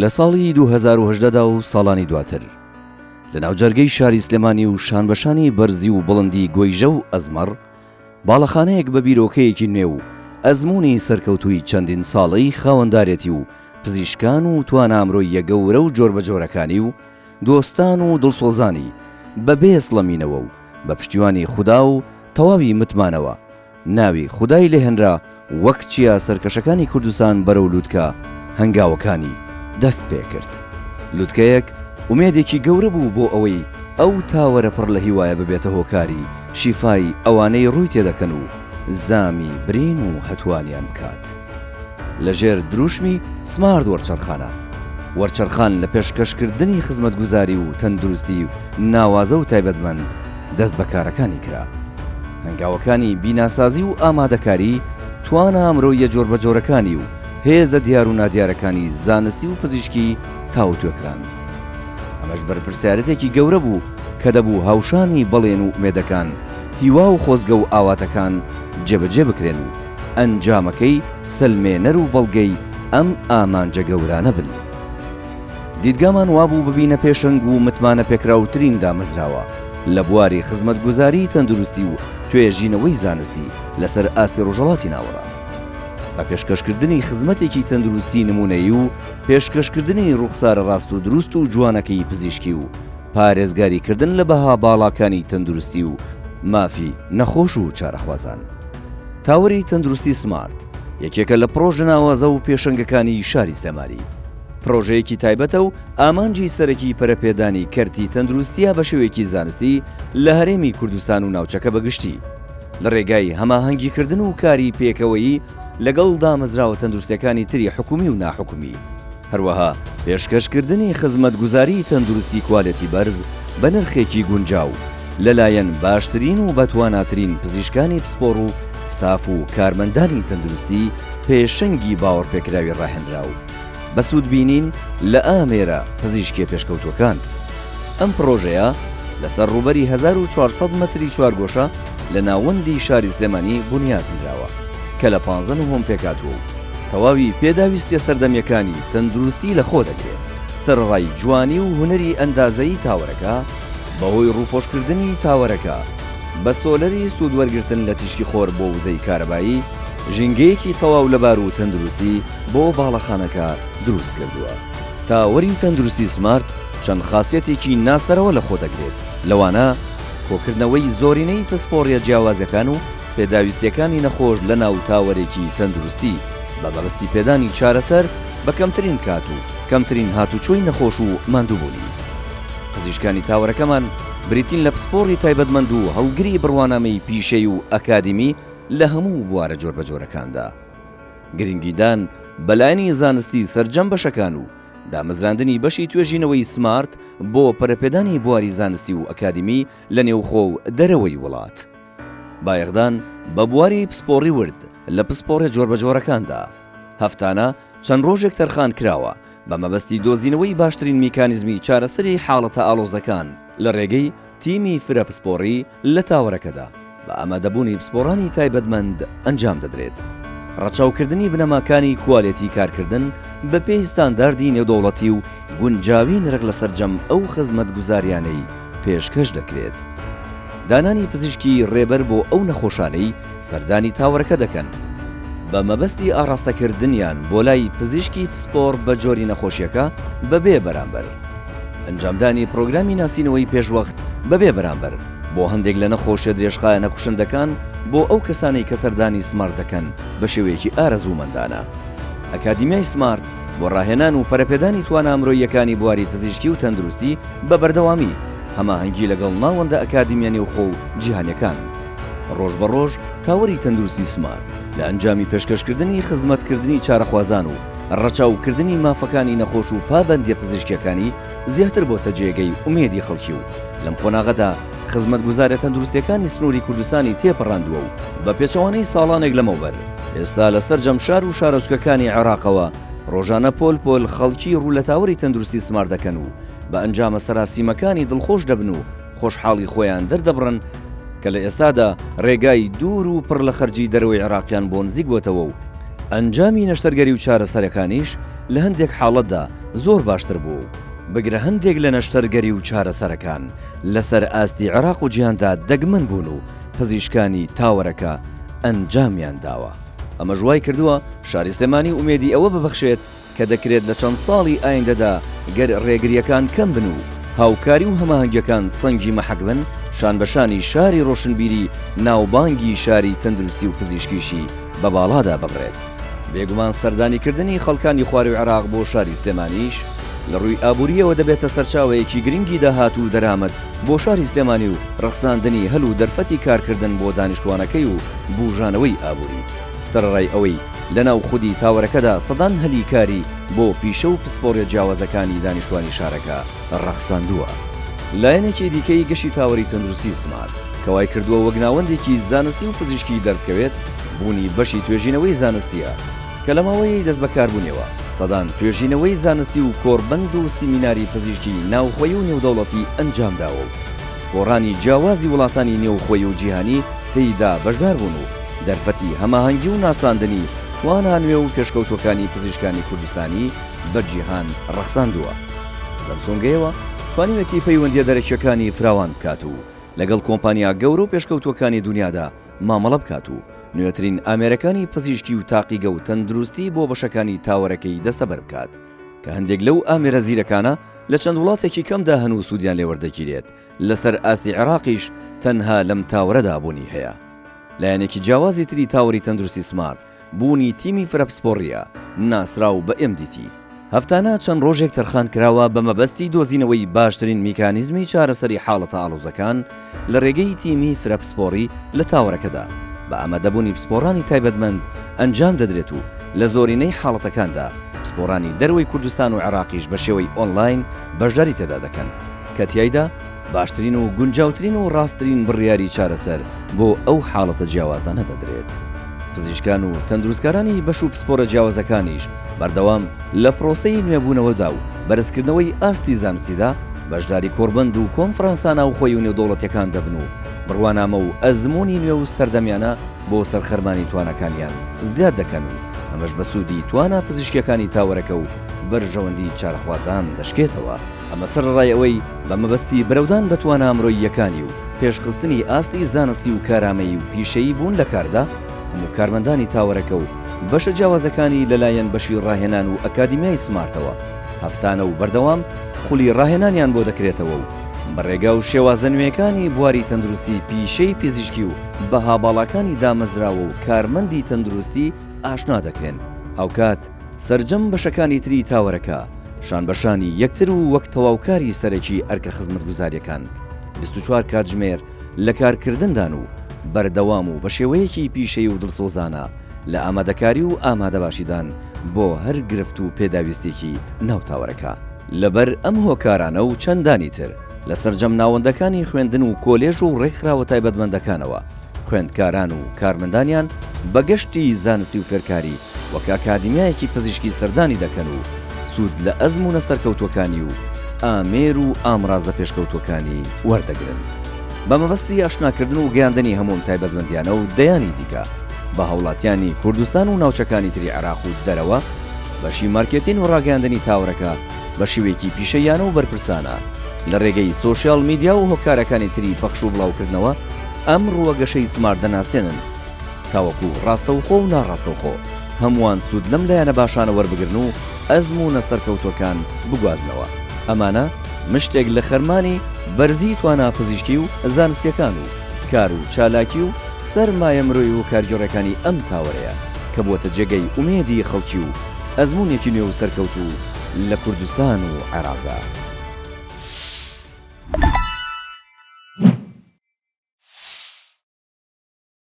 لە ساڵی 2018دا و ساڵانی دواتر لە ناوجەرگەی شاری سلێمانی و شانبەشانی بەرزی و بڵندی گۆیژە و ئەزمەڕ باڵەخانەیەک بە بیرۆکەیەکی نوێ و ئەزمموی سەرکەوتووی چەندین ساڵەی خاوەندارێتی و پزیشکان و توانامرۆیە گەورە و جۆربەجۆرەکانی و دۆستان و دڵسۆزانی بەبێ ئەسڵەمینەوە و بە پشتیوانی خودا و تەواوی متمانەوە ناوی خودای لێهێنرا وەک چیا سەرکەشەکانی کوردستان بەرەو لووتکە هەنگاوەکانی دەست پێ کرد. لووتکەیەک ئومێدێکی گەورە بوو بۆ ئەوەی ئەو تاوەرە پڕ لە هیوایە ببێتە هۆکاری شیفای ئەوانەی ڕووی تێدەکەن و زامی برین و هەتوانیان بکات. لەژێر دروشمی سمارد وەرچەرخان لە پێشکەشکردنی خزمەتگوزاری و تەندروستی و ناوازە و تایبەتمەند دەست بەکارەکانی کرا. هەنگاوەکانی بیناسازی و ئامادەکاری توانە ئەمڕۆیە جۆربەجۆرەکانی و هێزە دیار و نادیارەکانی زانستی و پزیشکی تاوتوێکران. ئەمەش بەرپرسیارەتێکی گەورە بوو کە دەبوو هاوشانی بەڵێن و ئومێدەکان هیوا و خۆزگە و ئاواتەکان جێبەجێ بکرێن و ئەنجامەکەی سلمێنەر و بەڵگەی ئەم ئامانجە گەورانە بن. دیدگامان وابوو ببینە پێشنگ و متمانە پێکراوترین دامەزراوە لە بواری خزمەتگوزاری تەندروستی و توێژینەوەی زانستی لەسەر ئاستی ڕۆژهەڵاتی ناوەڕاست بە پێشکەشکردنی خزمەتێکی تەندروستی نمونەیی و پێشکەشکردنی ڕوخسارە ڕاست و دروست و جوانەکەی پزیشکی و پارێزگاریکردن لە بەها باڵاکانی تەندروستی و مافی نەخۆش و چارەخوازان. تاوەری تەندروستی سمارت یەکێکە لە پرۆژە ناوازە و پێشەنگەکانی شاری سلێمانی. پرۆژەیەکی تایبەتە و ئامانجی سەرەکی پەرەپێدانی کەرتی تەندروستیە بە شێوەیەکی زانستی لە هەرێمی کوردستان و ناوچەکە بەگشتی لە ڕێگای هەماهەنگیکردن و کاری پێکەوەیی لەگەڵ دامەزراوە تەندروستیەکانی تری حکومی و ناحکومی. هەروەها پێشکەشکردنی خزمەتگوزاری تەندروستی کوالەتی بەرز بە نرخێکی گونجاو لەلایەن باشترین و بەتواناترین پزیشکانی پسپۆڕ و ستاف و کارمەندانی تەندروستی پێشەنگی باوەڕپێکراوی ڕاهێنراو بە سوودبینین لە ئامێرە پزیشکی پێشکەوتوەکان. ئەم پرۆژەیە لەسەر ڕووبەری 1400 مەتری چوارگۆشە لە ناوەندی شاری سلێمانی بنیاتنراوە کە لە 15 پێکاتوە و تەواوی پێداویستیە سەردەمیەکانی تەندروستی لە خۆ دەگرێت. سەرڕای جوانی و هونەری ئەندازەیی تاوەرەکە بەهۆی ڕووپۆشکردنی تاوەرەکە بە سۆلەری سوودوەرگرتن لە تیشکی خۆر بۆ وزەی کارەبایی ژینگەیەکی تەواو لەبار و تەندروستی بۆ باڵەخانەکە دروست کردووە. تاوەری تەندروستی سمارت چەند خاصیەتێکی ناسەرەوە لە خۆ دەگرێت، لەوانە کۆکردنەوەی زۆرینەی پسپۆڕیە جیاوازەکان و پێداویستیەکانی نەخۆش لە ناو تاوەرێکی تەندروستی بە بەڕستی پێدانی چارەسەر بە کەمترین کات و کەمترین هاتوچۆی نەخۆش و ماندووبوونی. پزیشکانی تاوەرەکەمان بریتین لە پسپۆڕی تایبەتمەند و هەڵگری بڕوانامەی پیشەی و ئەکادمی لە هەموو بوارە جۆربەجۆرەکاندا. گرنگیدان بەلایەنی زانستی سەرجەم بەشەکان و دامەزراندنی بەشی توێژینەوەی سمارت بۆ پەرەپێدانی بواری زانستی و ئەکادمی لە نێوخۆ و دەرەوەی وڵات. بایەخدان بە بواری پسپۆڕی ورد لە پسپۆڕە جۆربەجۆرەکاندا. هەفتانە چەند ڕۆژێک تەرخان کراوە بە مەبەستی دۆزینەوەی باشترین میکانیزمی چارەسەری حاڵەتە ئاڵۆزەکان لە ڕێگەی تیمی فرە پسپۆڕی لە تاوەرەکەدا بە ئامادەبوونی پسپۆڕانی تایبەتمەند ئەنجام دەدرێت. ڕەچاوکردنی بنەماکانی کوالێتی کارکردن بە پێی ستانداردی نێودەوڵەتی و گونجاوی نرخ لە سەرجەم ئەو خزمەتگوزاریانەی پێشکەش دەکرێت. دانانی پزیشکی ڕێبەر بۆ ئەو نەخۆشانەی سەردانی تاوەرەکە دەکەن بە مەبەستی ئاڕاستەکردنیان بۆ لای پزیشکی پسپۆڕ بە جۆری نەخۆشیەکە بەبێ بەرامبەر. ئەنجامدانی پرۆگرامی ناسینەوەی پێشوەخت بەبێ بەرامبەر بۆ هەندێک لە نەخۆشیە درێژخایە نەکوشندەکان بۆ ئەو کەسانەی کە سەردانی سمارت دەکەن بە شێوەیەکی ئارەزوومەندانە. ئەکادیمیای سمارت بۆ ڕاهێنان و پەرەپێدانی توانامرۆیەکانی بواری پزیشکی و تەندروستی بە بەردەوامی هەماهەنگی لەگەڵ ناوەندە ئەکادیمیە نێوخۆ و جیهانیەکان. ڕۆژ بە ڕۆژ تاوەری تەندروستی سمارت لە ئەنجامی پێشکەشکردنی خزمەتکردنی چارەخوازان و ڕەچاوکردنی مافەکانی نەخۆش و پابەندیە پزیشکیەکانی زیاتر بۆتە جێگەی ئومێدی خەڵکی و لەم قۆناغەدا خزمەتگوزارە تەندروستیەکانی سنووری کوردستانی تێپەڕاندووە و بە پێچەوانەی ساڵانێک لەمەوبەر ئێستا لەسەر جەمشار و شارۆچکەکانی عێراقەوە ڕۆژانە پۆل خەڵکی ڕوو لە تاوەری تەندروستی سمارت دەکەن و بە ئەنجامە سەراسیمەکانی دڵخۆش دەبن و خۆشحاڵی خۆیان دەردەبڕن کە لە ئێستادا ڕێگای دوور و پڕ لە خەرجی دەرەوەی عێراقیان بۆ نزیک بۆتەوە و ئەنجامی نەشتەرگەری و چارەسەرەکانیش لە هەندێک حاڵەتدا زۆر باشتر بوو. بگرە هەندێک لە نەشتەرگەری و چارەسەرەکان لەسەر ئاستی عێراق و جیهاندا دەگمەن بوون و پزیشکانی تاوەرەکە ئەنجامیان داوە. ئەمە ژوای کردووە شاری سلێمانی ئومێدی ئەوە ببەخشێت کە دەکرێت لە چەند ساڵی ئایندەدا گەر ڕێگریەکان کەم بن و هاوکاری و هەماهەنگیەکان سەنگی مەحەک بن، شانبەشانی شاری ڕۆشنبیری ناوبانگی شاری تەندروستی و پزیشکیشی بە باڵادا ببڕێت. بێگومان سەردانیکردنی خەڵکانی خواری و عێراق بۆ شاری سلێمانیش لە ڕووی ئابووریەوە دەبێتە سەرچاوەیەکی گرنگی داهات و دەرامەت بۆ شاری سلێمانی و ڕەخساندنی هەل و دەرفەتی کارکردن بۆ دانیشتوانەکەی و بوژانەوەی ئابووری. سەرڕای ئەوەی لەناو خودی تاوەرەکەدا سەدان هەلی کاری بۆ پیشە و پسپۆڕە جیاوازەکانی دانیشتوانی شارەکە ڕەخساندووە. لایەنێکی دیکەی گەشی تاوەری تەندروستی سمارت کەوای کردووە وەک ناوەندێکی زانستی و پزیشکی دەربکەوێت بوونی بەشی توێژینەوەی زانستیە کە لە ماوەی دەست بەکاربوونەوە سەدان توێژینەوەی زانستی و کۆربەند و سیمیناری پزیشکی ناوخۆی و نێودەوڵەتی ئەنجامداوە و سپۆڕانی جیاوازی وڵاتانی نێوخۆی و جیهانی تێیدا بەشدار بوون و دەرفەتی هەماهەنگی و ناساندنی توانە نوێ و پێشکەوتوەکانی پزیشکانی کوردستانی بە جیهان ڕەخساندووە. لەم سۆنگەیەوە توانیوێتی پەیوەندیە دەرەکیەکانی فراوان بکات و لەگەڵ کۆمپانیا گەورە و پێشکەوتوەکانی دنیادا مامەڵە بکات و نوێترین ئامێرەکانی پزیشکی و تاقیگە و تەندروستی بۆ بەشەکانی تاوەرەکەی دەستەبەر بکات کە هەندێک لەو ئامێرە زیرەکانە لە چەند وڵاتێکی کەمدا هەن و سوودیان لێوەردەگیرێت لەسەر ئاستی عێراقیش تەنها لەم تاوەرەدا بوونی هەیە. لایەنێکی جیاوازی تری تاوەری تەندروستی سمارت بوونی تیمی فرەپسپۆڕیە ناسرا و بە MDT. هەفتانە چەند ڕۆژێک تەرخان کراوە بە مەبەستی دۆزینەوەی باشترین میکانیزمی چارەسەری حاڵەتە ئاڵۆزەکان لە ڕێگەی تیمی فرەپسپۆڕی لە تاوەرەکەدا بە ئامادەبوونی پسپۆڕانی تایبەتمەند ئەنجام دەدرێت و لە زۆرینەی حاڵەتەکاندا پسپۆڕانی دەروەی کوردستان و عێراقیش بە شێوەی ئۆنلاین بەشداری تێدا دەکەن کە تیایدا باشترین و گونجاوترین و ڕاستترین بڕیاری چارەسەر بۆ ئەو حاڵەتە جیاوازانە دەدرێت. پزیشکان و تەندروستکارانی بەش و پسپۆرە جیاوازەکانیش بەردەوام لە پرۆسەی نوێبوونەوەدا و بەرزکردنەوەی ئاستی زانستیدا بەشداری کۆربەند و کۆنفرانسانە و خۆی و نێودەوڵەتیەکان دەبن و بڕوانامە و ئەزمموی نوێ و سەردەمیانە بۆ سەرخەرمانی توانەکانیان زیاد دەکەن و ئەمەش بە سوودی توانە پزیشکیەکانی تاوەرەکە و بەرژەوەندی چارەخوازان دەشکێتەوە. ئەمە سەرڕای ئەوەی بە مەبەستی بەرەودان بە توانە ئەمڕۆییەکانی و پێشخستنی ئاستی زانستی و کارامەیی و پیشەیی بوون لە کاردا هەموو کارمەندانی تاوەرەکە و بەشە جیاوازەکانی لەلایەن بەشی ڕاهێنان و ئەکادیمیای سمارتەوە هەفتانە و بەردەوام خولی ڕاهێنانیان بۆ دەکرێتەوە و بەڕێگا و شێوازە نوێیەکانی بواری تەندروستی پیشەی پزیشکی و بەها باڵاکانی دامەزراوە و کارمەندی تەندروستی ئاشنا دەکرێن. هاوکات سەرجەم بەشەکانی تری تاوەرەکە شانبەشانی یەکتر و وەک تەواوکاری سەرەکی ئەرکە خزمەتگوزاریەکان 24 کاتژمێر لە کارکردندان و بەردەوام و بە شێوەیەکی پیشەی و دڵسۆزانە لە ئامادەکاری و ئامادەباشیدان بۆ هەر گرفت و پێداویستێکی ناوتاوەرەکە. لەبەر ئەم هۆکارانە و چەندانی تر لە سەرجەم ناوەندەکانی خوێندن و کۆلێژ و ڕێکخراوە تایبەتمەندەکانەوە خوێندکاران و کارمەندانیان بە گەشتی زانستی و فێرکاری وەک ئاکادیمیایەکی پزیشکی سەردانی دەکەن و سوود لە ئەزمونە سەرکەوتوەکانی و ئامێر و ئامرازە پێشکەوتوەکانی وەردەگرن بە مەبەستی ئاشناکردن و گەیاندنی هەموم تایبەتمەندیانە و دەیانی دیکە بە هەوڵاتیانی کوردستان و ناوچەکانی تری عێراق و دەرەوە بەشی مارکێتین و ڕاگەاندنی تاوەرەکە بە شێوەیەکی پیشەیانە و بەرپرسانە لە ڕێگەی سۆشیال میدیا و هۆکارەکانی تری پەخش و بڵاوکردنەوە ئەم ڕووەگەشەی سمارت دەناسێنن تاوەکو ڕاستەوخۆ و ناڕاستەوخۆ هەمووان سوود لەم لایەنە باشانە وەربگرن و ئەزمونە سەرکەوتوەکان بگوازنەوە. ئەمانە مشتێک لە خەرمانی بەرزی توانە پزیشکی و زانستیەکان و کار و چالاکی و سەرمایە مرۆی و کارگەڕەکانی ئەم تاوەرەیە کە بۆتە جێگەی ئومێدی خەڵکی و ئەزمونێکی نوێ و سەرکەوتو لە کوردستان و عێراقدا.